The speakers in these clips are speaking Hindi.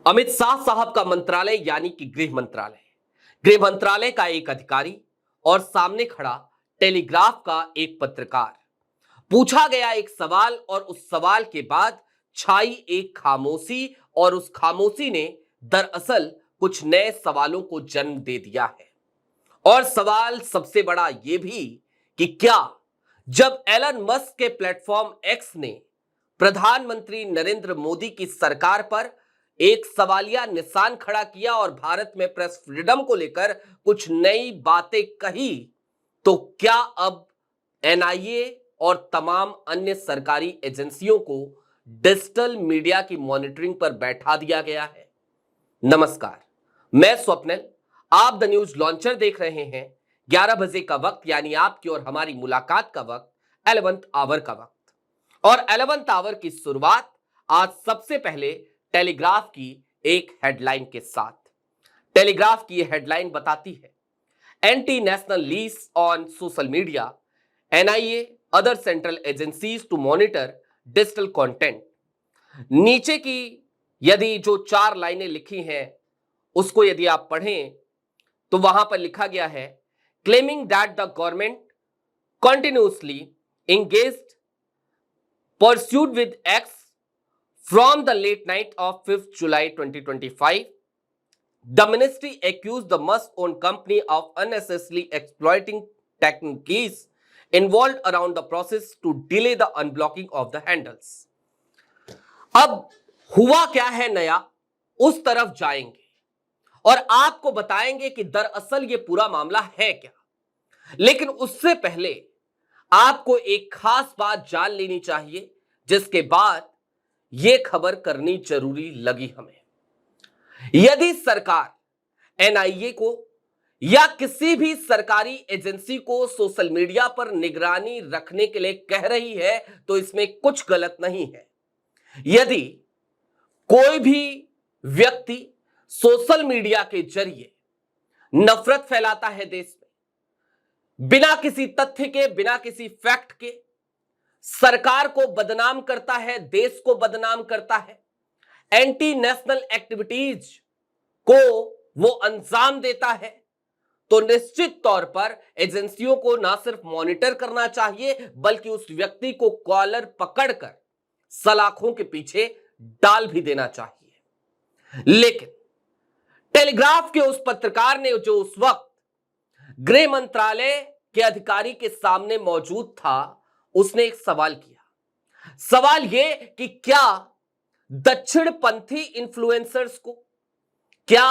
अमित शाह साहब का मंत्रालय यानी कि गृह मंत्रालय का एक अधिकारी और सामने खड़ा टेलीग्राफ का एक पत्रकार। पूछा गया एक सवाल और उस सवाल के बाद छाई एक खामोशी और उस खामोशी ने दरअसल कुछ नए सवालों को जन्म दे दिया है। और सवाल सबसे बड़ा यह भी कि क्या जब एलन मस्क के प्लेटफॉर्म एक्स ने प्रधानमंत्री नरेंद्र मोदी की सरकार पर एक सवालिया निशान खड़ा किया और भारत में प्रेस फ्रीडम को लेकर कुछ नई बातें कही, तो क्या अब एनआईए और तमाम अन्य सरकारी एजेंसियों को डिजिटल मीडिया की मॉनिटरिंग पर बैठा दिया गया है? नमस्कार, मैं स्वप्निल, आप द न्यूज लॉन्चर देख रहे हैं। 11 बजे का वक्त यानी आपकी और हमारी मुलाकात का वक्त, 11th आवर का वक्त। और 11th आवर की शुरुआत आज सबसे पहले टेलीग्राफ की एक हेडलाइन के साथ। टेलीग्राफ की यह हेडलाइन बताती है, anti national lease on social media, NIA other central agencies to monitor digital content. नीचे की यदि जो 4 लाइनें लिखी हैं उसको यदि आप पढ़ें तो वहां पर लिखा गया है, claiming that the government continuously engaged pursued with X from the late night of 5th July 2025. The ministry accused the Musk-owned company of unnecessarily exploiting techniques involved around the process to delay the unblocking of the handles. अब हुआ क्या है नया, उस तरफ जाएंगे और आपको बताएंगे कि दरअसल ये पूरा मामला है क्या। लेकिन उससे पहले आपको एक खास बात जान लेनी चाहिए, जिसके बाद यह खबर करनी जरूरी लगी हमें। यदि सरकार एनआईए को या किसी भी सरकारी एजेंसी को सोशल मीडिया पर निगरानी रखने के लिए कह रही है तो इसमें कुछ गलत नहीं है। यदि कोई भी व्यक्ति सोशल मीडिया के जरिए नफरत फैलाता है देश में, बिना किसी तथ्य के, बिना किसी फैक्ट के, सरकार को बदनाम करता है, देश को बदनाम करता है, एंटी नेशनल एक्टिविटीज को वो अंजाम देता है, तो निश्चित तौर पर एजेंसियों को ना सिर्फ मॉनिटर करना चाहिए बल्कि उस व्यक्ति को कॉलर पकड़कर सलाखों के पीछे डाल भी देना चाहिए। लेकिन टेलीग्राफ के उस पत्रकार ने, जो उस वक्त गृह मंत्रालय के अधिकारी के सामने मौजूद था, उसने एक सवाल किया। सवाल यह कि क्या दक्षिणपंथी इन्फ्लुएंसर्स को, क्या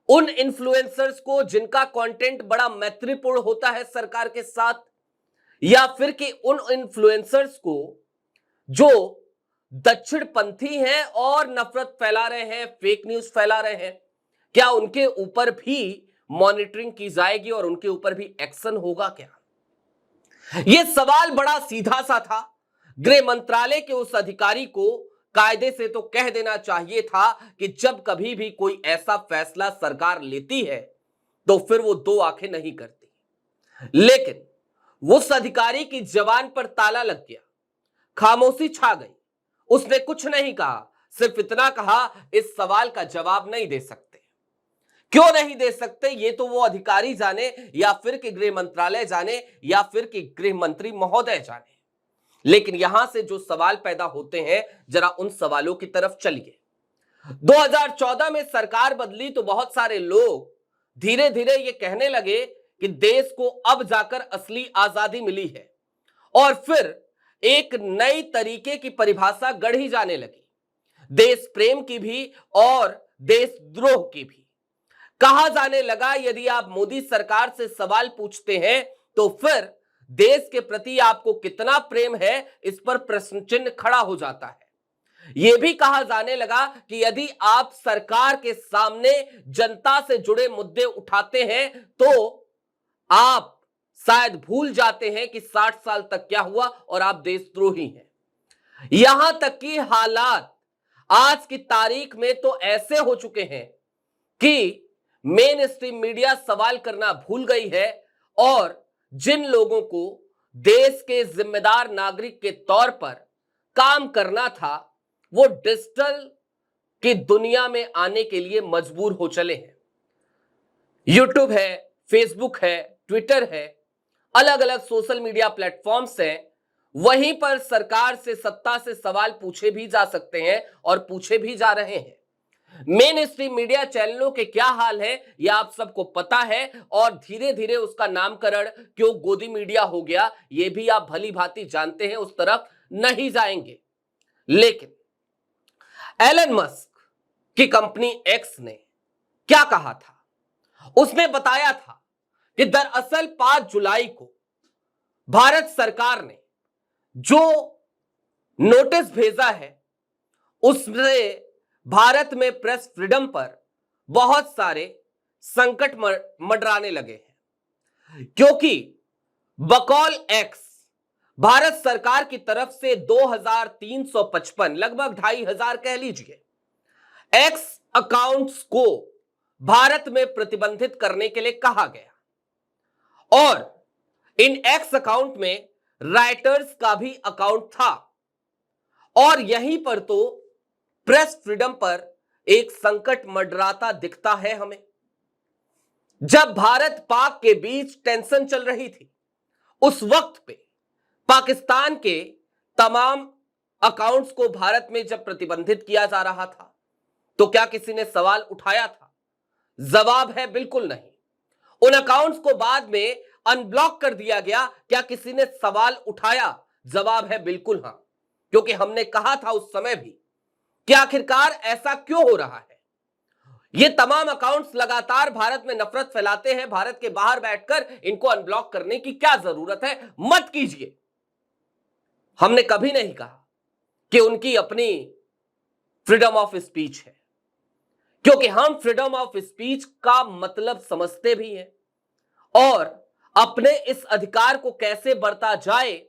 उन इन्फ्लुएंसर्स को जिनका कंटेंट बड़ा मैत्रीपूर्ण होता है सरकार के साथ, या फिर कि उन इन्फ्लुएंसर्स को जो दक्षिणपंथी हैं और नफरत फैला रहे हैं, फेक न्यूज फैला रहे हैं, क्या उनके ऊपर भी मॉनिटरिंग की जाएगी और उनके ऊपर भी एक्शन होगा क्या? यह सवाल बड़ा सीधा सा था। गृह मंत्रालय के उस अधिकारी को कायदे से तो कह देना चाहिए था कि जब कभी भी कोई ऐसा फैसला सरकार लेती है तो फिर वो दो आंखें नहीं करती। लेकिन उस अधिकारी की जबान पर ताला लग गया, खामोशी छा गई। उसने कुछ नहीं कहा, सिर्फ इतना कहा, इस सवाल का जवाब नहीं दे सकते। क्यों नहीं दे सकते ये तो वो अधिकारी जाने, या फिर कि गृह मंत्रालय जाने, या फिर कि गृह मंत्री महोदय जाने। लेकिन यहां से जो सवाल पैदा होते हैं, जरा उन सवालों की तरफ चलिए। 2014 में सरकार बदली तो बहुत सारे लोग धीरे धीरे ये कहने लगे कि देश को अब जाकर असली आजादी मिली है, और फिर एक नई तरीके की परिभाषा गढ़ी जाने लगी, देश प्रेम की भी और देशद्रोह की भी। कहा जाने लगा, यदि आप मोदी सरकार से सवाल पूछते हैं तो फिर देश के प्रति आपको कितना प्रेम है, इस पर प्रश्न चिन्ह खड़ा हो जाता है। यह भी कहा जाने लगा कि यदि आप सरकार के सामने जनता से जुड़े मुद्दे उठाते हैं तो आप शायद भूल जाते हैं कि 60 साल तक क्या हुआ और आप देशद्रोही हैं। यहां तक कि हालात आज की तारीख में तो ऐसे हो चुके हैं कि मेन स्ट्रीम मीडिया सवाल करना भूल गई है, और जिन लोगों को देश के जिम्मेदार नागरिक के तौर पर काम करना था, वो डिजिटल कि दुनिया में आने के लिए मजबूर हो चले हैं। यूट्यूब है, फेसबुक है, ट्विटर है, अलग अलग सोशल मीडिया प्लेटफॉर्म्स हैं। वहीं पर सरकार से, सत्ता से सवाल पूछे भी जा सकते हैं और पूछे भी जा रहे हैं। मेन स्ट्रीम मीडिया चैनलों के क्या हाल है यह आप सबको पता है, और धीरे धीरे उसका नामकरण क्यों गोदी मीडिया हो गया यह भी आप भली भांति जानते हैं, उस तरफ नहीं जाएंगे। लेकिन एलन मस्क की कंपनी एक्स ने क्या कहा था? उसने बताया था कि दरअसल 5 जुलाई को भारत सरकार ने जो नोटिस भेजा है उससे भारत में प्रेस फ्रीडम पर बहुत सारे संकट मंडराने लगे हैं, क्योंकि बकौल एक्स भारत सरकार की तरफ से 2355 लगभग 2500 कह लीजिए एक्स अकाउंट्स को भारत में प्रतिबंधित करने के लिए कहा गया, और इन एक्स अकाउंट में राइटर्स का भी अकाउंट था। और यहीं पर तो प्रेस फ्रीडम पर एक संकट मंडराता दिखता है हमें। जब भारत पाक के बीच टेंशन चल रही थी, उस वक्त पे पाकिस्तान के तमाम अकाउंट्स को भारत में जब प्रतिबंधित किया जा रहा था, तो क्या किसी ने सवाल उठाया था? जवाब है बिल्कुल नहीं। उन अकाउंट्स को बाद में अनब्लॉक कर दिया गया, क्या किसी ने सवाल उठाया? जवाब है बिल्कुल हां, क्योंकि हमने कहा था उस समय भी कि आखिरकार ऐसा क्यों हो रहा है। ये तमाम अकाउंट्स लगातार भारत में नफरत फैलाते हैं, भारत के बाहर बैठकर इनको अनब्लॉक करने की क्या जरूरत है, मत कीजिए। हमने कभी नहीं कहा कि उनकी अपनी फ्रीडम ऑफ स्पीच है, क्योंकि हम फ्रीडम ऑफ स्पीच का मतलब समझते भी हैं, और अपने इस अधिकार को कैसे बरता जाए,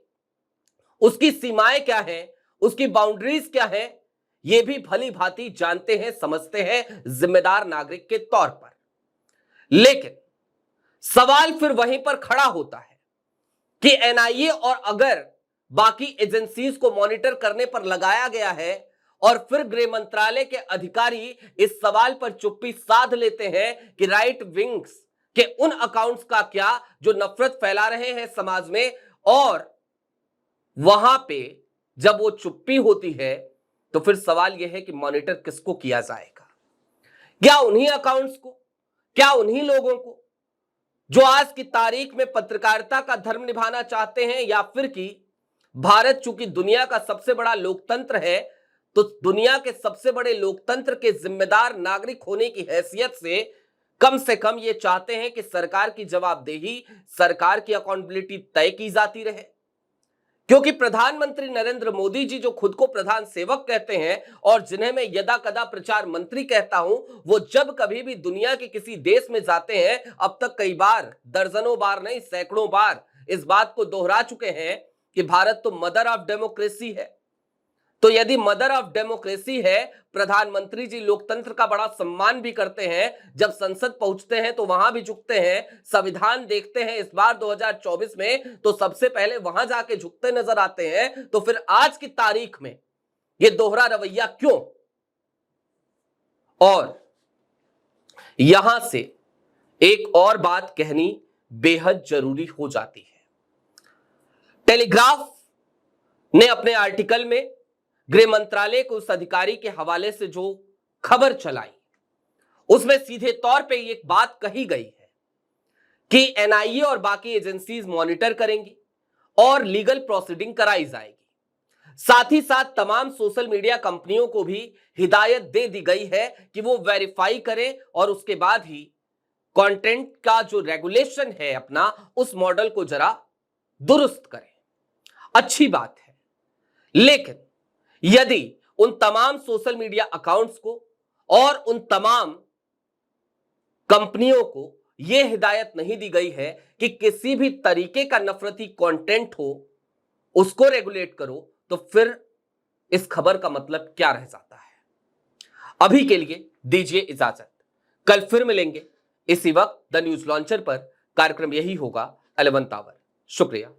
उसकी सीमाएं क्या है, उसकी बाउंड्रीज क्या है, यह भी भली भांति जानते हैं, समझते हैं जिम्मेदार नागरिक के तौर पर। लेकिन सवाल फिर वहीं पर खड़ा होता है कि एनआईए और अगर बाकी एजेंसीज को मॉनिटर करने पर लगाया गया है, और फिर गृह मंत्रालय के अधिकारी इस सवाल पर चुप्पी साध लेते हैं कि राइट विंग्स के उन अकाउंट्स का क्या जो नफरत फैला रहे हैं समाज में, और वहां पे जब वो चुप्पी होती है तो फिर सवाल यह है कि मॉनिटर किसको किया जाएगा? क्या उन्हीं अकाउंट्स को, क्या उन्हीं लोगों को जो आज की तारीख में पत्रकारिता का धर्म निभाना चाहते हैं, या फिर कि भारत चूंकि दुनिया का सबसे बड़ा लोकतंत्र है, तो दुनिया के सबसे बड़े लोकतंत्र के जिम्मेदार नागरिक होने की हैसियत से कम ये चाहते हैं कि सरकार की जवाबदेही, सरकार की अकाउंटेबिलिटी तय की जाती रहे। क्योंकि प्रधानमंत्री नरेंद्र मोदी जी, जो खुद को प्रधान सेवक कहते हैं और जिन्हें मैं यदा कदा प्रचार मंत्री कहता हूं, वो जब कभी भी दुनिया के किसी देश में जाते हैं, अब तक कई बार, दर्जनों बार नहीं सैकड़ों बार इस बात को दोहरा चुके हैं कि भारत तो मदर ऑफ डेमोक्रेसी है। तो यदि मदर ऑफ डेमोक्रेसी है, प्रधानमंत्री जी लोकतंत्र का बड़ा सम्मान भी करते हैं, जब संसद पहुंचते हैं तो वहां भी झुकते हैं, संविधान देखते हैं इस बार 2024 में तो सबसे पहले वहां जाके झुकते नजर आते हैं, तो फिर आज की तारीख में यह दोहरा रवैया क्यों? और यहां से एक और बात कहनी बेहद जरूरी हो जाती है। टेलीग्राफ ने अपने आर्टिकल में गृह मंत्रालय को उस अधिकारी के हवाले से जो खबर चलाई, उसमें सीधे तौर पे एक बात कही गई है कि एनआईए और बाकी एजेंसीज मॉनिटर करेंगी और लीगल प्रोसीडिंग कराई जाएगी। साथ ही साथ तमाम सोशल मीडिया कंपनियों को भी हिदायत दे दी गई है कि वो वेरीफाई करें और उसके बाद ही कंटेंट का जो रेगुलेशन है अपना, उस मॉडल को जरा दुरुस्त करें। अच्छी बात है, लेकिन यदि उन तमाम सोशल मीडिया अकाउंट्स को और उन तमाम कंपनियों को यह हिदायत नहीं दी गई है कि किसी भी तरीके का नफरती कंटेंट हो उसको रेगुलेट करो, तो फिर इस खबर का मतलब क्या रह जाता है? अभी के लिए दीजिए इजाजत, कल फिर मिलेंगे इसी वक्त द न्यूज लॉन्चर पर। कार्यक्रम यही होगा 11th आवर। शुक्रिया।